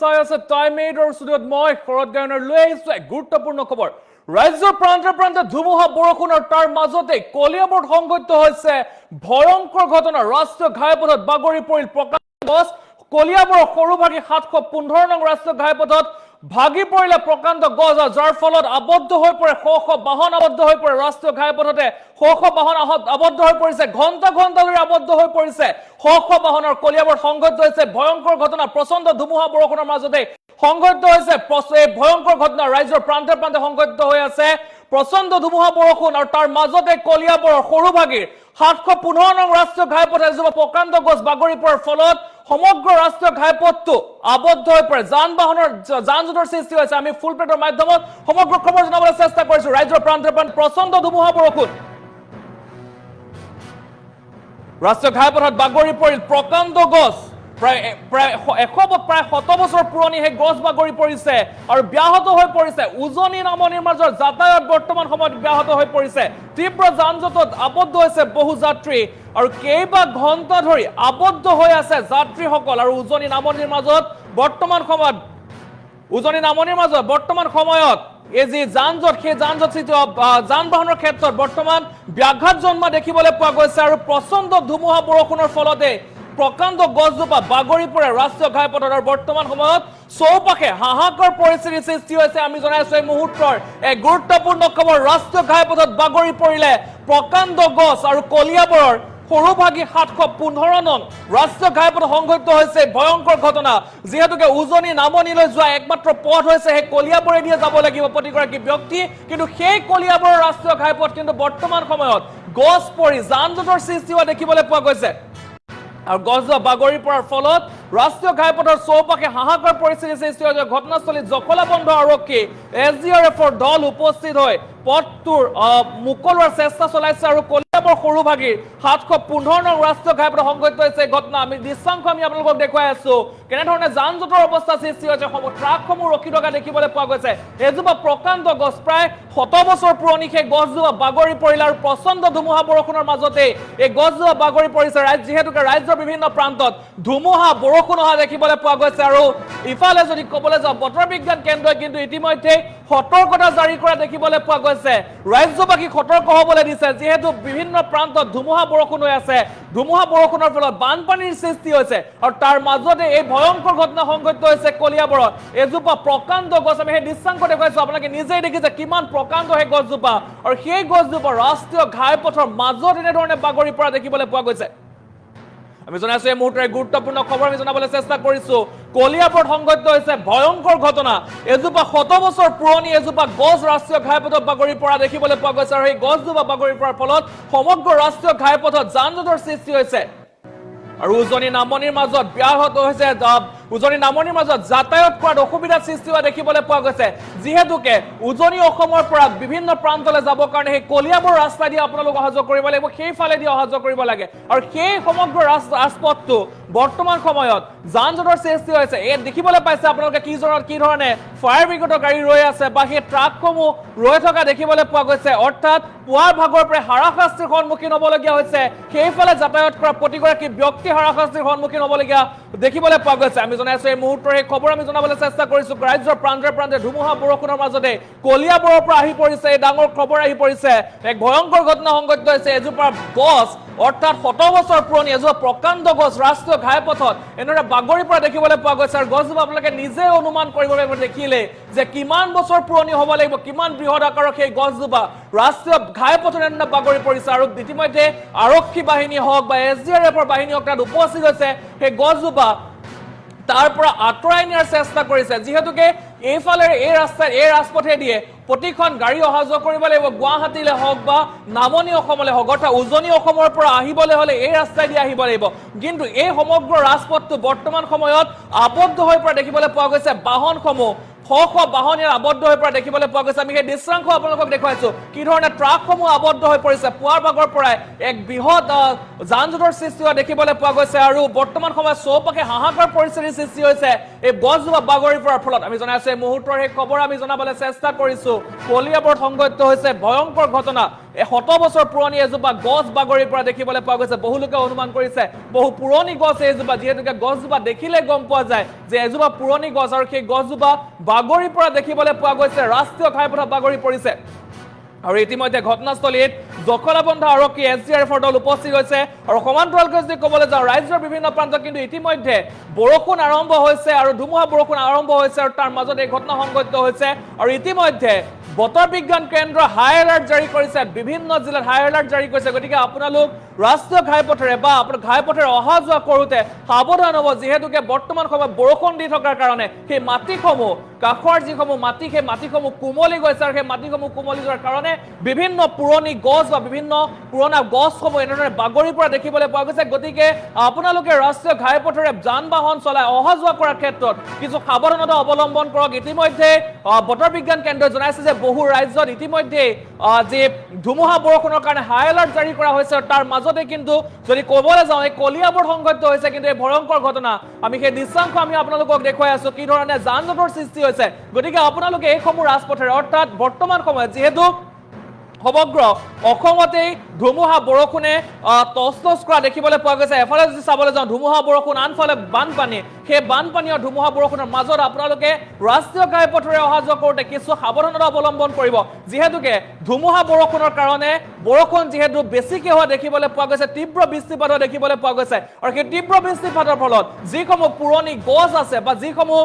চাই আছে টাইম এইডৰ ষ্টুডিঅ'ত মই শৰৎ গায়নৰ লৈ আহিছো এক গুৰুত্বপূৰ্ণ খবৰ ৰাজ্যৰ প্ৰান্তে প্ৰান্তে ধুমুহা বৰষুণৰ তাৰ মাজতে কলিয়াবৰত সংঘটিত হৈছে ভয়ংকৰ ঘটনা ৰাষ্ট্ৰীয় ঘাইপথত বাগৰি পৰিল প্ৰকাশ গছ কলিয়াবৰৰ সৰুভাগী 715 নং ৰাষ্ট্ৰীয় ঘাইপথত ভাগি পৰিলে প্ৰকাণ্ড গছ যাৰ ফলত আবদ্ধ হৈ পৰে শ বাহন আবদ্ধ হৈ পৰে ৰাষ্ট্ৰীয় ঘাইপথতে শ বাহন আবদ্ধ হৈ পৰিছে ঘণ্টা ঘণ্টা ধৰি আবদ্ধ হৈ পৰিছে শ বাহনৰ কলিয়াবৰত সংঘটিত হৈছে ভয়ংকৰ ঘটনা প্ৰচণ্ড ধুমুহা বৰষুণৰ মাজতে সংঘটিত হৈছে ভয়ংকৰ ঘটনা ৰাজ্যৰ প্ৰান্তে প্ৰান্তে সংঘটিত হৈ আছে প্ৰচণ্ড ধুমুহা বৰষুণ আৰু তাৰ মাজতে কলিয়াবৰৰ সৰুভাগীৰ 715 নং ৰাষ্ট্ৰীয় ঘাইপথে এজোপা প্ৰকাণ্ড গছ বাগৰি পৰাৰ ফলত সমগ্ৰ ৰাষ্ট্ৰীয় ঘাইপথটো আবদ্ধ হৈ পৰে যান জঁটৰ সৃষ্টি হৈছে আমি ফুল প্লেটৰ মাধ্যমত সমগ্ৰ খবৰ জনাবলৈ চেষ্টা কৰিছো ৰাজ্যৰ প্ৰান্তে প্ৰান্তে প্ৰচণ্ড ধুমুহা বৰষুণ ৰাষ্ট্ৰীয় ঘাইপথত বাগৰি পৰিল প্ৰকাণ্ড গছ প্ৰায় 100 বছৰ পুৰণি সেই গছ বাগৰি পৰিছে আৰু ব্যাহত হৈ পৰিছে উজনি নামনিৰ মাজৰ যাতায়াত বৰ্তমান সময়ত ব্যাহত হৈ পৰিছে তীব্ৰ যান-জঁটত আবদ্ধ হৈছে বহু যাত্ৰী আৰু কেইবা ঘণ্টা ধৰি আবদ্ধ হৈ আছে যাত্ৰীসকল আৰু উজনি নামনিৰ মাজত বৰ্তমান সময়ত এই যি যান-জঁট সেই যান-জঁট যান-বাহনৰ ক্ষেত্ৰত বৰ্তমান ব্যাঘাত জন্মা দেখিবলৈ পোৱা গৈছে আৰু প্ৰচণ্ড ধুমুহা বৰষুণৰ ফলতে প্ৰকাণ্ড গছজোপা বাগৰি পৰে ৰাষ্ট্ৰীয় ঘাইপথৰ বৰ্তমান সময়ত চৌপাশে হাহাকাৰ পৰিস্থিতিৰ সৃষ্টি হৈছে আমি জনাইছো এই মুহূৰ্তৰ এক গুৰুত্বপূৰ্ণ খবৰ ৰাষ্ট্ৰীয় ঘাইপথত বাগৰি পৰিলে প্ৰকাণ্ড গছ আৰু কলিয়াবৰৰ সৰুভাগী 715 নং ৰাষ্ট্ৰীয় ঘাইপথ সংঘটিত হৈছে ভয়ংকৰ ঘটনা যিহেতুকে উজনি নামনিলৈ যোৱা একমাত্ৰ পথ হৈছে সেই কলিয়াবৰেদি যাব লাগিব প্ৰতিগৰাকী ব্যক্তি কিন্তু সেই কলিয়াবৰৰ ৰাষ্ট্ৰীয় ঘাইপথ কিন্তু বৰ্তমান সময়ত গছ পৰি যান-জঁটৰ সৃষ্টি হোৱা দেখিবলৈ পোৱা গৈছে আৰু গছজোপা বাগৰি পৰাৰ ফলত ৰাষ্ট্ৰীয় ঘাইপথৰ চৌপাশে হাহাকাৰ পৰিস্থিতিৰ সৃষ্টি হৈছে ঘটনাস্থলীত জখলা বন্ধ আৰক্ষী SDRFৰ দল উপস্থিত হৈ পথটোৰ মুকলোৱাৰ চেষ্টা চলাইছে আৰু কলিয়াবৰ সৰুভাগীৰ 715 নং ৰাষ্ট্ৰীয় ঘাইপথ সংঘটিত হৈছে ঘটনা আমি দৃশ্যাংশ আমি আপোনালোকক দেখুৱাই আছো কেনেধৰণে যান-জঁটৰ অৱস্থা সৃষ্টি হৈছে ট্ৰাকসমূহ ৰখি থকা দেখিবলৈ পোৱা গৈছে এজোপা প্ৰকাণ্ড গছ প্ৰায় 100 বছৰ পুৰণি সেই গছজোপা বাগৰি পৰিল আৰু প্ৰচণ্ড ধুমুহা বৰষুণৰ মাজতে এই গছজোপা বাগৰি পৰিছে যিহেতুকে ৰাজ্যৰ বিভিন্ন প্ৰান্তত ধুমুহা বৰষুণ অহা দেখিবলৈ পোৱা গৈছে আৰু ইফালে যদি ক'বলৈ যাওঁ বতৰ বিজ্ঞান কেন্দ্ৰই কিন্তু ইতিমধ্যে সতৰ্কতা জাৰি কৰা দেখিবলৈ পোৱা গৈছে ৰাজ্যবাসীক সতৰ্ক হ'বলৈ দিছে যিহেতু বিভিন্ন প্ৰান্তত ধুমুহা বৰষুণ হৈ আছে ধুমুহা বৰষুণৰ ফলত বানপানীৰ সৃষ্টি হৈছে আৰু তাৰ মাজতে এই ভয়ংকৰ ঘটনা সংঘটিত হৈছে কলিয়াবৰত এজোপা প্ৰকাণ্ড গছ আমি সেই দৃশ্যাংশ দেখুৱাইছো আপোনালোকে নিজেই দেখিছে কিমান প্ৰকাণ্ড সেই গছজোপা আৰু সেই গছজোপা ৰাষ্ট্ৰীয় ঘাইপথৰ মাজত এনেধৰণে বাগৰি পৰা দেখিবলৈ পোৱা গৈছে আমি জনাইছো এই মুহূৰ্তৰ গুৰুত্বপূৰ্ণ খবৰ আমি জনাবলৈ চেষ্টা কৰিছো কলিয়াবৰত সংঘটিত হৈছে ভয়ংকৰ ঘটনা এজোপা 100 বছৰ পুৰণি এজোপা গছ ৰাষ্ট্ৰীয় ঘাইপথত বাগৰি পৰা দেখিবলৈ পোৱা গৈছে আৰু এই গছজোপা বাগৰি পৰাৰ ফলত সমগ্ৰ ৰাষ্ট্ৰীয় ঘাইপথত যান-জঁটৰ সৃষ্টি হৈছে আৰু উজনি নামনিৰ মাজত ব্যাহত হৈছে উজনি নামনিৰ মাজত যাতায়াত কৰাত অসুবিধাৰ সৃষ্টি হোৱা দেখিবলৈ পোৱা গৈছে যিহেতুকে উজনি অসমৰ পৰা বিভিন্ন প্ৰান্তলৈ যাবৰ কাৰণে সেই কলিয়াবৰ ৰাস্তা দি আপোনালোক অহা যোৱা কৰিব লাগিব সেইফালে দি অহা যোৱা কৰিব লাগে আৰু সেই সমগ্ৰ ৰাজপথটো বৰ্তমান সময়ত যান-জঁটৰ সৃষ্টি হৈছে এই দেখিবলৈ পাইছে আপোনালোকে কি ধৰণে ফায়াৰ ব্ৰিগেডৰ গাড়ী ৰৈ আছে বা সেই ট্ৰাকসমূহ ৰৈ থকা দেখিবলৈ পোৱা গৈছে অৰ্থাৎ পুৱাৰ ভাগৰ পৰা হাৰাশাস্তিৰ সন্মুখীন হ'বলগীয়া হৈছে সেইফালে যাতায়াত কৰা প্ৰতিগৰাকী ব্যক্তি হাৰাশাস্তিৰ সন্মুখীন হ'বলগীয়া দেখিবলৈ পোৱা গৈছে আমি জনাইছো এই মুহূৰ্তৰ এই খবৰ আমি জনাবলৈ চেষ্টা কৰিছো ৰাজ্যৰ প্ৰান্তে প্ৰান্তে ধুমুহা বৰষুণৰ মাজতে কলিয়াবৰৰ পৰা আহি পৰিছে এই ডাঙৰ খবৰ আহি পৰিছে এক ভয়ংকৰ ঘটনা সংঘটিত হৈছে এজোপা গছ অৰ্থাৎ 100 বছৰ পুৰণি এজোপা প্ৰকাণ্ড গছ ৰাষ্ট্ৰীয় ঘাইপথত এনেদৰে বাগৰি পৰা দেখিবলৈ পোৱা গৈছে আৰু গছজোপা আপোনালোকে নিজে অনুমান কৰিব লাগিব দেখিলে যে কিমান বছৰ পুৰণি হ'ব লাগিব কিমান বৃহৎ আকাৰৰ সেই গছজোপা ৰাষ্ট্ৰীয় ঘাইপথত এনেদৰে বাগৰি পৰিছে আৰু ইতিমধ্যে আৰক্ষী বাহিনী হওক বা SDRFৰ বাহিনী হওক তাত উপস্থিত হৈছে সেই গছজোপা তাৰ পৰা আঁতৰাই নিয়াৰ চেষ্টা কৰিছে যিহেতুকে এইফালে এই ৰাজপথে দিয়ে প্ৰতিখন গাড়ী অহা যোৱা কৰিব লাগিব গুৱাহাটীলৈ হওক বা নামনি অসমলৈ হওক অৰ্থাৎ উজনি অসমৰ পৰা আহিবলৈ হ'লে এই ৰাস্তাই দি আহিব লাগিব কিন্তু এই সমগ্ৰ ৰাজপথটো বৰ্তমান সময়ত আবদ্ধ হৈ পৰা দেখিবলৈ পোৱা গৈছে বাহনসমূহ বাহন আবদ্ধ হৈ পৰা দেখিবলৈ পোৱা গৈছে আমি সেই দৃশ্যাংশ আপোনালোকক দেখুৱাইছো কি ধৰণে ট্ৰাকসমূহ আবদ্ধ হৈ পৰিছে পুৱাৰ ভাগৰ পৰাই এক বৃহৎ যান-জঁটৰ সৃষ্টি হোৱা দেখিবলৈ পোৱা গৈছে আৰু বৰ্তমান সময়ত চৌপাশে হাহাকাৰ পৰিস্থিতিৰ সৃষ্টি হৈছে এই গছজোপা বাগৰি পৰাৰ ফলত আমি জনাইছো এই মুহূৰ্তৰ সেই খবৰ আমি জনাবলৈ চেষ্টা কৰিছো কলিয়াবৰত সংঘটিত হৈছে ভয়ংকৰ ঘটনা 100 বছৰ পুৰণি এজোপা গছ বাগৰি পৰা দেখিবলৈ পোৱা গৈছে বহু লোকে অনুমান কৰিছে বহু পুৰণি গছ এজোপা যেহেতুকে গছজোপা দেখিলে গম পোৱা যায় যে এজোপা পুৰণি গছ আৰু সেই গছজোপা বাগৰি পৰা দেখিবলৈ পোৱা গৈছে ৰাষ্ট্ৰীয় ঘাইপথত বাগৰি পৰিছে আৰু ইতিমধ্যে ঘটনাস্থলীত জখলাবন্ধা আৰক্ষী SDRF দল উপস্থিত হৈছে আৰু সমান্তৰালকৈ যদি ক'বলৈ যাওঁ ৰাজ্যৰ বিভিন্ন প্ৰান্তত কিন্তু ইতিমধ্যে বৰষুণ আৰম্ভ হৈছে আৰু ধুমুহা বৰষুণ আৰম্ভ হৈছে আৰু তাৰ মাজত এই ঘটনা সংঘটিত হৈছে আৰু ইতিমধ্যে বতৰ বিজ্ঞান কেন্দ্ৰ হাই এলাৰ্ট জাৰি কৰিছে বিভিন্ন জিলাত হাই এলাৰ্ট জাৰি কৰিছে গতিকে আপোনালোক ৰাষ্ট্ৰীয় ঘাইপথেৰে বা আপোনাৰ ঘাইপথেৰে অহা যোৱা কৰোঁতে সাৱধান হ'ব যিহেতুকে বৰ্তমান সময়ত বৰষুণ দি থকাৰ কাৰণে সেই মাটিসমূহ কাষৰ যিসমূহ মাটি সেই মাটিসমূহ কোমলি গৈছে আৰু সেই মাটিসমূহ কোমলি যোৱাৰ কাৰণে বিভিন্ন পুৰণি গছ বা বিভিন্ন পুৰণা গছসমূহ এনেদৰে বাগৰি পৰা দেখিবলৈ পোৱা গৈছে গতিকে আপোনালোকে ৰাষ্ট্ৰীয় ঘাইপথেৰে যান বাহন চলাই অহা যোৱা কৰাৰ ক্ষেত্ৰত কিছু সাৱধানতা অৱলম্বন কৰক ইতিমধ্যে বতৰ বিজ্ঞান কেন্দ্ৰই জনাইছে যে বহু ৰাজ্যত ইতিমধ্যে যে ধুমুহা বৰষুণৰ কাৰণে হাই এলাৰ্ট জাৰি কৰা হৈছে তাৰ মাজতে কিন্তু যদি ক'বলৈ যাওঁ এই কলিয়াবৰ সংঘটিত হৈছে কিন্তু এই ভয়ংকৰ ঘটনা আমি সেই দৃশ্যাংশ আমি আপোনালোকক দেখুৱাই আছো কি ধৰণে যান জঁটৰ সৃষ্টি হৈছে গতিকে আপোনালোকে এইসমূহ ৰাজপথেৰে অৰ্থাৎ বৰ্তমান সময়ত যিহেতু সমগ্ৰ অসমতেই ধুমুহা বৰষুণে তছনছ কৰা দেখিবলৈ পোৱা গৈছে এফালে যদি চাবলৈ যাওঁ ধুমুহা বৰষুণ আনফালে বানপানী সেই বানপানী আৰু ধুমুহা বৰষুণৰ মাজত আপোনালোকে ৰাষ্ট্ৰীয় ঘাইপথেৰে অহা যোৱা কৰোঁতে কিছু সাৱধানতা অৱলম্বন কৰিব যিহেতুকে ধুমুহা বৰষুণৰ কাৰণে বৰষুণ যিহেতু বেছিকৈ হোৱা দেখিবলৈ পোৱা গৈছে তীব্ৰ বৃষ্টিপাত হোৱা দেখিবলৈ পোৱা গৈছে আৰু সেই তীব্ৰ বৃষ্টিপাতৰ ফলত যিসমূহ পুৰণি গছ আছে বা যিসমূহ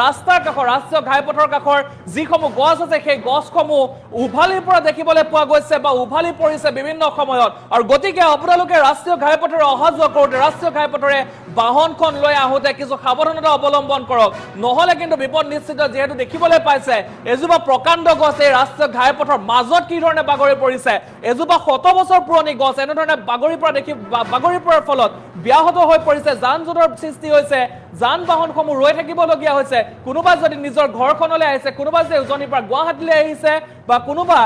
ৰাস্তাৰ কাষৰ ৰাষ্ট্ৰীয় ঘাইপথৰ কাষৰ যিসমূহ গছ আছে সেই গছসমূহ উভালিৰ পৰা দেখিবলৈ পোৱা গৈছে বা উভালি পৰিছে বিভিন্ন সময়ত আৰু গতিকে আপোনালোকে ৰাষ্ট্ৰীয় ঘাইপথেৰে অহা যোৱা কৰোঁতে ৰাষ্ট্ৰীয় ঘাইপথেৰে বাহনখন লৈ আহোঁতে কিছু সাৱধানতা অৱলম্বন কৰক নহ'লে কিন্তু বিপদ নিশ্চিত যিহেতু দেখিবলৈ পাইছে এজোপা প্ৰকাণ্ড গছ এই ৰাষ্ট্ৰীয় ঘাইপথৰ মাজত কি ধৰণে বাগৰি পৰিছে এজোপা 100 বছৰ পুৰণি গছ এনেধৰণে বাগৰি পৰাৰ ফলত ব্যাহত হৈ পৰিছে যান জঁটৰ সৃষ্টি হৈছে যান বাহনসমূহ ৰৈ থাকিবলগীয়া হৈছে কোনোবা যদি নিজৰ ঘৰখনলৈ আহিছে কোনোবা যদি উজনিৰ পৰা গুৱাহাটীলৈ আহিছে বা কোনোবা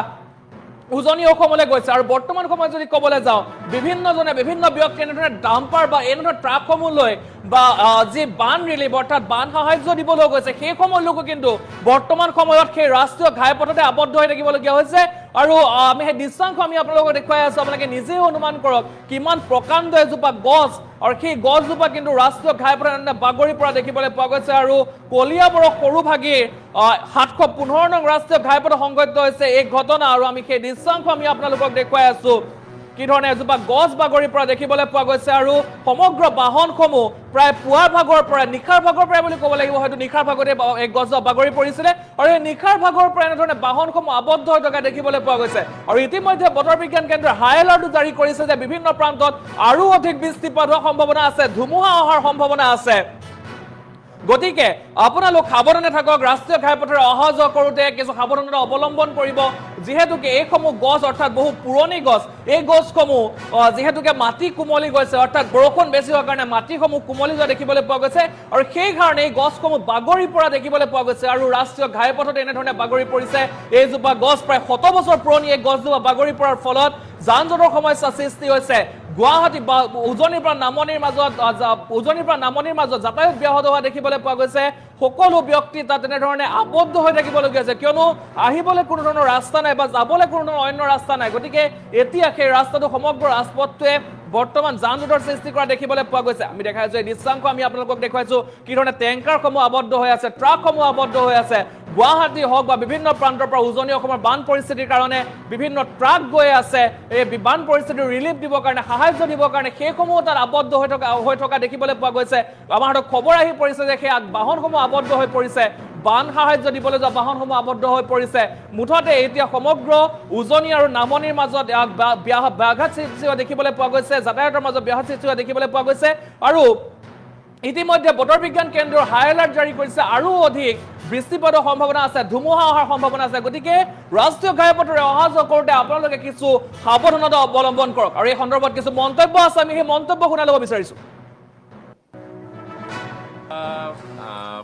উজনি অসমলৈ গৈছে আৰু বৰ্তমান সময়ত যদি ক'বলৈ যাওঁ বিভিন্নজনে বিভিন্ন ব্যক্তি এনেধৰণে ডাম্পাৰ বা এনেধৰণৰ ট্ৰাকসমূহ লৈ বা যি বান ৰিলিফ অৰ্থাৎ বান সাহায্য দিবলৈ গৈছে সেইসমূহ লোকো কিন্তু বৰ্তমান সময়ত সেই ৰাষ্ট্ৰীয় ঘাইপথতে আবদ্ধ হৈ থাকিবলগীয়া হৈছে আৰু আমি সেই দৃশ্যাংশ আমি আপোনালোকক দেখুৱাই আছো আপোনালোকে নিজেই অনুমান কৰক কিমান প্ৰকাণ্ড এজোপা গছ আৰু সেই গছজোপা কিন্তু ৰাষ্ট্ৰীয় ঘাইপথত বাগৰি পৰা দেখিবলৈ পোৱা গৈছে আৰু কলিয়াবৰৰ সৰু ভাগি 715 নং ৰাষ্ট্ৰীয় ঘাইপথ সংঘটিত হৈছে এই ঘটনা আৰু আমি সেই দৃশ্যাংশ আমি আপোনালোকক দেখুৱাই আছো কি ধৰণে এজোপা গছ বাগৰি পৰা দেখিবলৈ পোৱা গৈছে আৰু সমগ্ৰ বাহনসমূহ প্ৰায় পুৱাৰ ভাগৰ পৰা নিশাৰ ভাগৰ পৰা বুলি ক'ব লাগিব হয়তো নিশাৰ ভাগতে এই গছজোপা বাগৰি পৰিছিলে আৰু এই নিশাৰ ভাগৰ পৰা এনেধৰণে বাহনসমূহ আবদ্ধ হৈ থকা দেখিবলৈ পোৱা গৈছে আৰু ইতিমধ্যে বতৰ বিজ্ঞান কেন্দ্ৰই হাই এলাৰ্টো জাৰি কৰিছে যে বিভিন্ন প্ৰান্তত আৰু অধিক বৃষ্টিপাত হোৱাৰ সম্ভাৱনা আছে ধুমুহা অহাৰ সম্ভাৱনা আছে গতিকে আপোনালোক সাৱধানে থাকক ৰাষ্ট্ৰীয় ঘাইপথেৰে অহা যোৱা কৰোঁতে কিছু সাৱধানতা অৱলম্বন কৰিব যিহেতুকে এইসমূহ গছ অৰ্থাৎ বহু পুৰণি গছ এই গছসমূহ যিহেতুকে মাটি কোমলি গৈছে অৰ্থাৎ বৰষুণ বেছি হোৱাৰ কাৰণে মাটিসমূহ কোমলি যোৱা দেখিবলৈ পোৱা গৈছে আৰু সেই কাৰণে এই গছসমূহ বাগৰি পৰা দেখিবলৈ পোৱা গৈছে আৰু ৰাষ্ট্ৰীয় ঘাইপথত এনেধৰণে বাগৰি পৰিছে এইজোপা গছ প্ৰায় 100 বছৰ পুৰণি এই গছজোপা বাগৰি পৰাৰ ফলত যান জঁটৰ সমস্যা সৃষ্টি হৈছে গুৱাহাটী বা উজনিৰ পৰা নামনিৰ মাজত যাতায়াত ব্যাহত হোৱা দেখিবলৈ পোৱা গৈছে সকলো ব্যক্তি তাত এনেধৰণে আবদ্ধ হৈ থাকিবলগীয়া হৈছে কিয়নো আহিবলৈ কোনো ধৰণৰ ৰাস্তা নাই বা যাবলৈ কোনো ধৰণৰ অন্য ৰাস্তা নাই গতিকে এতিয়া সেই ৰাস্তাটো সমগ্ৰ ৰাজপথটোৱে বৰ্তমান যান জঁটৰ সৃষ্টি কৰা দেখিবলৈ পোৱা গৈছে আমি দেখাইছো এই দৃশ্যাংশ আমি আপোনালোকক দেখুৱাইছো কি ধৰণে টেংকাৰসমূহ আবদ্ধ হৈ আছে ট্ৰাকসমূহ আবদ্ধ হৈ আছে গুৱাহাটী হওক বা বিভিন্ন প্ৰান্তৰ পৰা উজনি অসমৰ বান পৰিস্থিতিৰ কাৰণে বিভিন্ন ট্ৰাক গৈ আছে এই বান পৰিস্থিতিৰ ৰিলিফ দিবৰ কাৰণে সাহায্য দিবৰ কাৰণে সেইসমূহ তাত আবদ্ধ হৈ থকা দেখিবলৈ পোৱা গৈছে আমাৰ হাতত খবৰ আহি পৰিছে যে সেই বাহনসমূহ আবদ্ধ হৈ পৰিছে বান সাহায্য দিবলৈ যোৱা বাহনসমূহ আবদ্ধ হৈ পৰিছে মুঠতে এতিয়া সমগ্ৰ উজনি আৰু নামনিৰ মাজত ব্যাঘাত সৃষ্টি হোৱা দেখিবলৈ পোৱা গৈছে যাতায়াতৰ মাজত ব্যাঘাত সৃষ্টি হোৱা দেখিবলৈ পোৱা গৈছে আৰু ইতিমধ্যে বতৰ বিজ্ঞান কেন্দ্ৰৰ হাই এলাৰ্ট জাৰি কৰিছে আৰু অধিক বৃষ্টিপাতৰ সম্ভাৱনা আছে ধুমুহা অহাৰ সম্ভাৱনা আছে গতিকে ৰাষ্ট্ৰীয় ঘাইপথেৰে অহা যোৱা কৰোঁতে আপোনালোকে কিছু সাৱধানতা অৱলম্বন কৰক আৰু এই সন্দৰ্ভত কিছু মন্তব্য আছে আমি সেই মন্তব্য শুনাই ল'ব বিচাৰিছো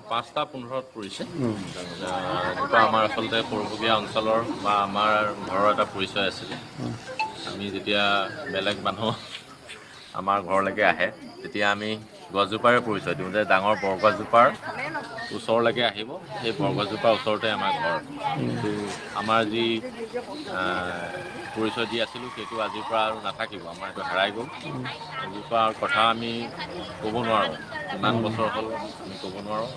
5:15 পৰিছে আমাৰ আচলতে সৰুভগীয়া অঞ্চলৰ বা আমাৰ ঘৰৰ এটা পৰিচয় আছিলে আমি যেতিয়া বেলেগ মানুহ আমাৰ ঘৰলৈকে আহে তেতিয়া আমি গছজোপাৰে পৰিচয় দিওঁ যে ডাঙৰ বৰগছজোপাৰ ওচৰলৈকে আহিব, সেই বৰগছজোপাৰ ওচৰতে আমাৰ ঘৰ। তো আমাৰ যি পৰিচয় দি আছিলোঁ সেইটো আজিৰ পৰা আৰু নাথাকিব, আমাৰ এইটো হেৰাই গ'ল। এজোপাৰ কথা আমি ক'ব নোৱাৰোঁ, ইমান বছৰ হ'ল আমি ক'ব নোৱাৰোঁ।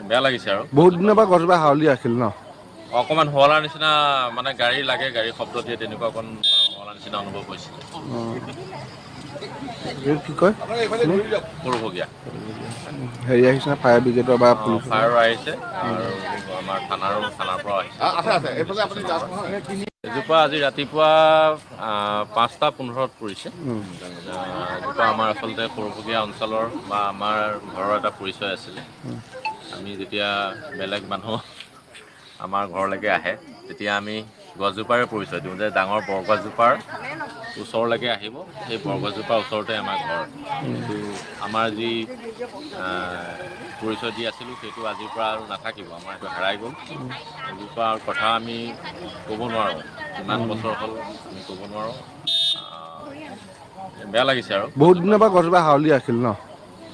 বেয়া লাগিছে আৰু বহুত দিনৰ পৰা গছজোপা হাউলি আছিল ন? অকণমান শুৱলাৰ নিচিনা মানে গাড়ী লাগে, গাড়ী শব্দ দিয়ে, তেনেকুৱা অকণ শুৱলাৰ নিচিনা অনুভৱ হৈছিলে। কি কয় সৰুভগীয়া হেৰি আহিছে না ফায়াৰ ব্ৰিগেডৰ বা পুলিচ? ফায়াৰো আহিছে আৰু আমাৰ থানাৰ পৰা আহিছে। এজোপা আজি ৰাতিপুৱা 5:15 পৰিছে। এজোপা আমাৰ আচলতে সৰুভগীয়া অঞ্চলৰ বা আমাৰ ঘৰৰ এটা পৰিচয় আছিলে। আমি যেতিয়া বেলেগ মানুহ আমাৰ ঘৰলৈকে আহে, তেতিয়া আমি গছজোপাৰে পৰিচয় দিওঁ যে ডাঙৰ বৰগছজোপাৰ ওচৰলৈকে আহিব, সেই বৰগছজোপাৰ ওচৰতে আমাৰ ঘৰ। তো আমাৰ যি পৰিচয় দি আছিলোঁ সেইটো আজিৰ পৰা আৰু নাথাকিব, আমাৰ এইটো হেৰাই গ'ল। এজোপাৰ কথা আমি ক'ব নোৱাৰোঁ, ইমান বছৰ হ'ল আমি ক'ব নোৱাৰোঁ। বেয়া লাগিছে আৰু বহুত দিনৰ পৰা গছজোপা হাউলি আছিল ন?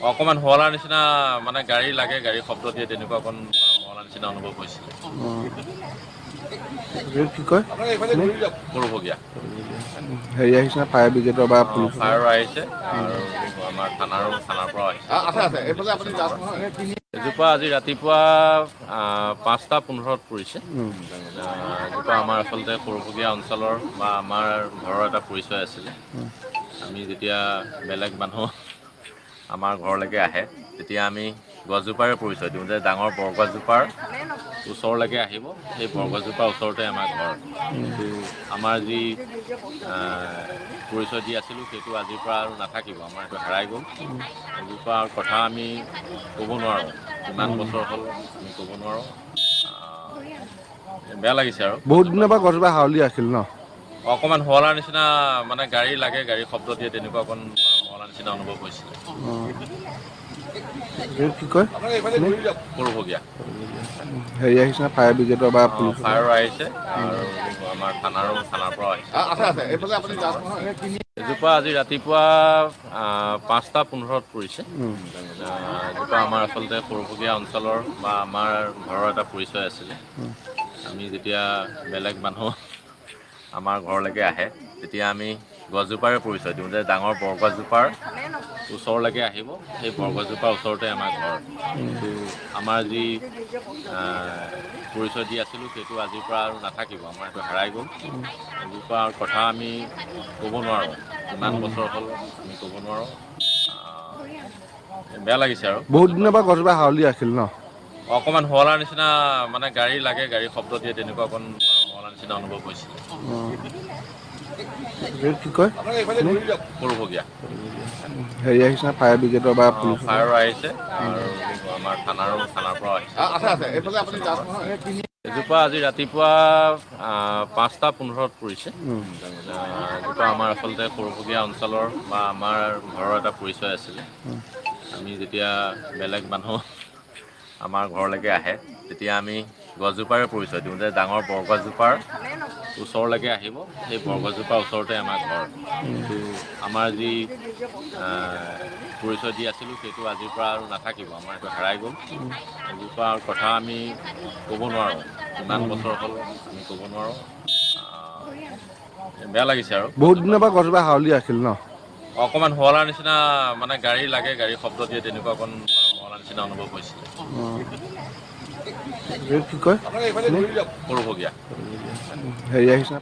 অকণমান শুৱলাৰ নিচিনা মানে গাড়ী লাগে, গাড়ী শব্দ দিয়ে, তেনেকুৱা অকণ শুৱলাৰ নিচিনা অনুভৱ হৈছিলে। কি কয় সৰুভগীয়া হেৰি আহিছে না ফায়াৰ ব্ৰিগেডৰ বা পুলিচ? ফায়াৰো আহিছে আৰু আমাৰ থানাৰ পৰা আহিছে। এজোপা আজি ৰাতিপুৱা 5:15 পৰিছে। এজোপা আমাৰ আচলতে সৰুভগীয়া অঞ্চলৰ বা আমাৰ ঘৰৰ এটা পৰিচয় আছিলে। আমি যেতিয়া বেলেগ মানুহ আমাৰ ঘৰলৈকে আহে, তেতিয়া আমি গছজোপাৰে পৰিচয় দিওঁ যে ডাঙৰ বৰগছজোপাৰ ওচৰলৈকে আহিব, সেই বৰগছজোপাৰ ওচৰতে আমাৰ ঘৰ। তো আমাৰ যি পৰিচয় দি আছিলোঁ সেইটো আজিৰ পৰা আৰু নাথাকিব, আমাৰ এইটো হেৰাই গ'ল। এজোপাৰ কথা আমি ক'ব নোৱাৰোঁ, ইমান বছৰ হ'ল আমি ক'ব নোৱাৰোঁ। বেয়া লাগিছে আৰু বহুত দিনৰ পৰা গছজোপা হাউলি আছিল ন? অকণমান শুৱলাৰ নিচিনা মানে গাড়ী লাগে, গাড়ী শব্দ দিয়ে, তেনেকুৱা অকণ শুৱলাৰ নিচিনা অনুভৱ হৈছিলে। কি কয় সৰুভগীয়া হেৰি আহিছে না ফায়াৰ ব্ৰিগেডৰ বা পুলিচ? ফায়াৰো আহিছে আৰু আমাৰ থানাৰ পৰা আহিছে। এজোপা আজি ৰাতিপুৱা 5:15 পৰিছে। এজোপা আমাৰ আচলতে সৰুভগীয়া অঞ্চলৰ বা আমাৰ ঘৰৰ এটা পৰিচয় আছিলে। আমি যেতিয়া বেলেগ মানুহ আমাৰ ঘৰলৈকে আহে, তেতিয়া আমি গছজোপাৰে পৰিচয় দিওঁ যে ডাঙৰ বৰগছজোপাৰ ওচৰলৈকে আহিব, সেই বৰগছজোপাৰ ওচৰতে আমাৰ ঘৰ। তো আমাৰ যি পৰিচয় দি আছিলোঁ সেইটো আজিৰ পৰা আৰু নাথাকিব, আমাৰ এইটো হেৰাই গ'ল। এজোপাৰ কথা আমি ক'ব নোৱাৰোঁ, ইমান বছৰ হ'ল আমি ক'ব নোৱাৰোঁ। বেয়া লাগিছে আৰু বহুত দিনৰ পৰা গছজোপা হাউলি আছিল ন? অকণমান শুৱলাৰ নিচিনা মানে গাড়ী লাগে, গাড়ী শব্দ দিয়ে, তেনেকুৱা অকণ শুৱলাৰ নিচিনা অনুভৱ হৈছিলে। কি কয় সৰুভগীয়া হেৰি আহিছে না ফায়াৰ ব্ৰিগেডৰ বা পুলিচ? ফায়াৰো আহিছে আৰু আমাৰ থানাৰ পৰা আহিছে। এজোপা আজি ৰাতিপুৱা 5:15 পৰিছে। এজোপা আমাৰ আচলতে সৰুভগীয়া অঞ্চলৰ বা আমাৰ ঘৰৰ এটা পৰিচয় আছিলে। আমি যেতিয়া বেলেগ মানুহ আমাৰ ঘৰলৈকে আহে, তেতিয়া আমি গছজোপাৰে পৰিচয় দিওঁ যে ডাঙৰ বৰগছজোপাৰ ওচৰলৈকে আহিব, সেই বৰগছজোপাৰ ওচৰতে আমাৰ ঘৰ। তো আমাৰ যি পৰিচয় দি আছিলোঁ সেইটো আজিৰ পৰা আৰু নাথাকিব, আমাৰ এইটো হেৰাই গ'ল। এজোপাৰ কথা আমি ক'ব নোৱাৰোঁ, ইমান বছৰ হ'ল আমি ক'ব নোৱাৰোঁ। বেয়া লাগিছে আৰু বহুত দিনৰ পৰা গছজোপা হাউলি আছিল ন? অকণমান শুৱলাৰ নিচিনা মানে গাড়ী লাগে, গাড়ী শব্দ দিয়ে, তেনেকুৱা অকণ শুৱলাৰ নিচিনা অনুভৱ হৈছিলে। কি কয় সৰুভগীয়া হেৰি আহিছে না